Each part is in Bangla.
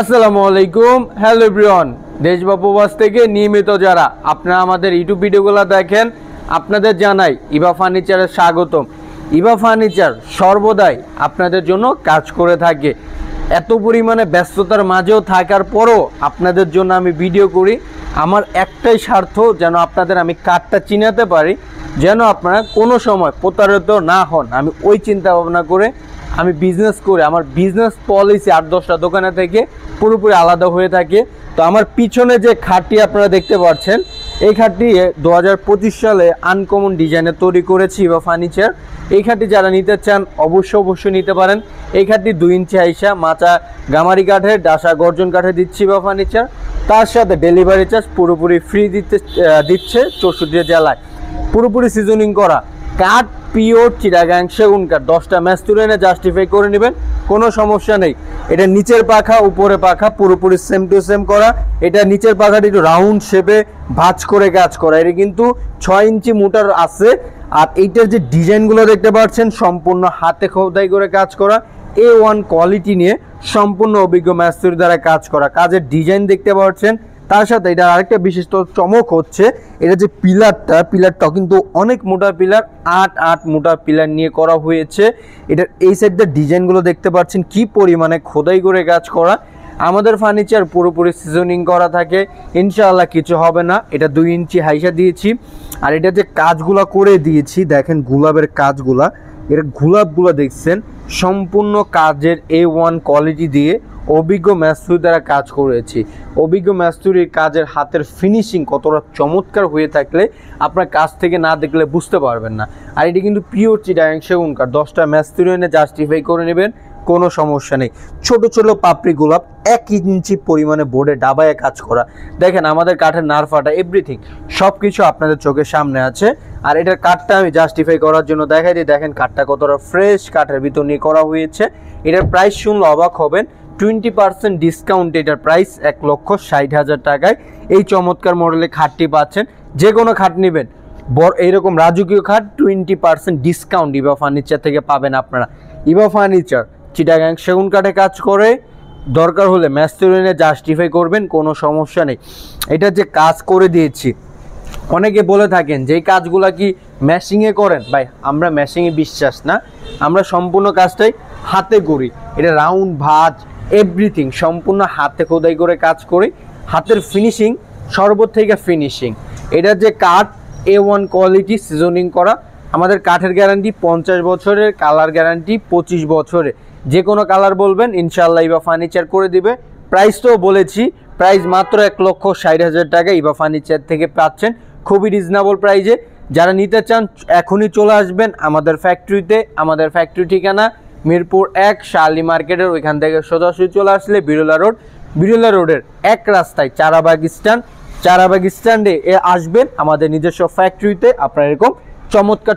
আসসালামু আলাইকুম। হ্যালো এভরিওয়ান, দেশ বা প্রবাস থেকে নিয়মিত যারা আপনারা আমাদের ইউটিউব ভিডিওগুলো দেখেন আপনাদের জানাই ইভা ফার্নিচারের স্বাগতম। ইভা ফার্নিচার সর্বদাই আপনাদের জন্য কাজ করে থাকে। এত পরিমাণে ব্যস্ততার মাঝেও থাকার পরও আপনাদের জন্য আমি ভিডিও করি। আমার একটাই স্বার্থ, যেন আপনাদের আমি কার্ডটা চিনাতে পারি, যেন আপনারা কোনো সময় প্রতারিত না হন। আমি ওই চিন্তা ভাবনা করে আমি বিজনেস করে আমার বিজনেস পলিসি 8-10টা দোকানে থেকে পুরোপুরি আলাদা হয়ে থাকে। তো আমার পিছনে যে খাটটি আপনারা দেখতে পাচ্ছেন, এই খাটটি 2025 সালে আনকমন ডিজাইনে তৈরি করেছি ইভা ফার্নিচার। এই খাটটি যারা নিতে চান অবশ্যই নিতে পারেন। এই খাটটি 2 ইঞ্চি হাইসা মাচা গামারি কাঠের ডাসা গর্জন কাঠে দিচ্ছি ইভা ফার্নিচার। তার সাথে ডেলিভারি চার্জ পুরোপুরি ফ্রি দিচ্ছে 64 জেলায়। পুরোপুরি সিজনিং করা কাঠ, পিওর চিটাগাং সেগুন কাঠ। 10টা ম্যাচ তুলে এনে জাস্টিফাই করে নেবেন, কোনো সমস্যা নেই। এটা নিচের পাখা উপরে পাখা পুরোপুরি সেম টু সেম করা। এটা নিচের পাখাটি একটু রাউন্ড শেপে ভাঁজ করে কাজ করা। এটা কিন্তু 6 ইঞ্চি মোটার আছে। আর এইটার যে ডিজাইনগুলো দেখতে পাচ্ছেন সম্পূর্ণ হাতে খোদাই করে কাজ করা, A1 কোয়ালিটি নিয়ে সম্পূর্ণ অভিজ্ঞ মিস্ত্রি দ্বারা কাজ করা। কাজের ডিজাইন দেখতে পাচ্ছেন। তার সাথে এটা আরেকটা বিশিষ্ট চমক হচ্ছে, এটা যে পিলারটা কিন্তু অনেক মোটা পিলার, 8 মোটা পিলার নিয়ে করা হয়েছে। এটার এই সাইডের ডিজাইনগুলো দেখতে পাচ্ছেন কি পরিমাণে খোদাই করে কাজ করা। আমাদের ফার্নিচার পুরোপুরি সিজনিং করা থাকে, ইনশাআল্লাহ কিছু হবে না। এটা 2 ইঞ্চি হাইসা দিয়েছি। আর এটা যে কাজগুলা করে দিয়েছি দেখেন, গোলাপের কাজগুলা, এর গোলাপগুলো দেখছেন সম্পূর্ণ কাজের A1 কোয়ালিটি দিয়ে অভিজ্ঞ মিস্ত্রি দ্বারা কাজ করেছি। অভিজ্ঞ মিস্ত্রির কাজের হাতের ফিনিশিং কতটা চমৎকার হয়ে থাকলে আপনার কাজ থেকে না দেখলে বুঝতে পারবেন না। আর এটি কিন্তু পিওর চিটাগাং সেগুন কাঠ। 10টা মিস্ত্রি এনে জাস্টিফাই করে নেবেন, কোনো সমস্যা নেই। ছোট ছোট পাপড়ি গোলাপ 1 ইঞ্চি পরিমাণে বোর্ডে ডাবায় কাজ করা। দেখেন আমাদের কাঠের নারফাটা এভরিথিং সব কিছু আপনাদের চোখের সামনে আছে। আর এটার কাঠটা আমি জাস্টিফাই করার জন্য দেখাই দিই। দেখেন কাঠটা কতটা ফ্রেশ কাঠের ভিতর নিয়ে করা হয়েছে। এটার প্রাইস শুনলে অবাক হবেন, 20% ডিসকাউন্ট। এটার প্রাইস 1,60,000 টাকায় এই চমৎকার মডেলের খাটটি পাচ্ছেন। যে কোনো খাট নেবেন এইরকম রাজকীয় খাট 20% ডিসকাউন্ট ইভা ফার্নিচার থেকে পাবেন আপনারা। ইভা ফার্নিচার চিটাগাং সেগুন কাঠে কাজ করে, দরকার হলে মিস্ত্রি এনে জাস্টিফাই করবেন, কোনো সমস্যা নেই। এটা যে কাজ করে দিয়েছি, অনেকে বলে থাকেন যে এই কাজগুলা কি মেশিংয়ে করেন? ভাই আমরা মেশিংয়ে বিশ্বাস না, আমরা সম্পূর্ণ কাজটাই হাতে করি। এটা রাউন্ড ভাঁজ এভরিথিং সম্পূর্ণ হাতে খোদাই করে কাজ করি। হাতের ফিনিশিং সর্বথেকে ফিনিশিং। এটা যে কাঠ A1 কোয়ালিটি সিজনিং করা। আমাদের কাঠের গ্যারান্টি 50 বছরের, কালার গ্যারান্টি 25 বছরের। যে কোনো কালার বলবেন ইনশাআল্লাহ ইভা ফার্নিচার করে দিবে। প্রাইস তো বলেছি, প্রাইস মাত্র 1,60,000 টাকা ইভা ফার্নিচার থেকে পাচ্ছেন খুবই রিজনেবল প্রাইজে। যারা নিতে চান এখনই চলে আসবেন আমাদের ফ্যাক্টরিতে। আমাদের ফ্যাক্টরি ঠিকানা মিরপুর 1 শার্লি মার্কেটের ওইখান থেকে সোজাসুজি চলে আসলে বিরলা রোডের এক রাস্তায় চারাবাগ স্ট্যান্ডে আসবেন আমাদের নিজস্ব ফ্যাক্টরিতে। আপনারা এরকম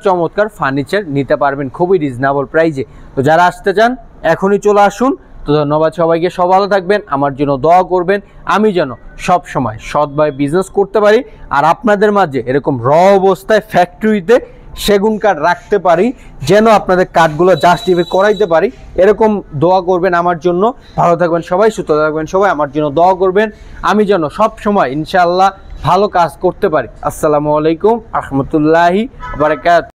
চমৎকার ফার্নিচার নিতে পারবেন খুবই রিজনেবল প্রাইজে। তো যারা আসতে চান এখনই চলে আসুন। তো ধন্যবাদ সবাইকে, সব ভালো থাকবেন, আমার জন্য দোয়া করবেন, আমি যেন সব সময় সৎভাবে বিজনেস করতে পারি আর আপনাদের মাঝে এরকম অবস্থায় ফ্যাক্টরিতে সেগুন কাঠ রাখতে পারি, যেন আপনাদের কাঠগুলো জাস্টিফাই করাইতে পারি। এরকম দোয়া করবেন আমার জন্য। ভালো থাকবেন সবাই, সুস্থ থাকবেন সবাই, আমার জন্য দোয়া করবেন, আমি যেন সব সময় ইনশাআল্লাহ ভালো কাজ করতে পারি। আসসালামু আলাইকুম রহমতুল্লাহি বারাকাতুহু।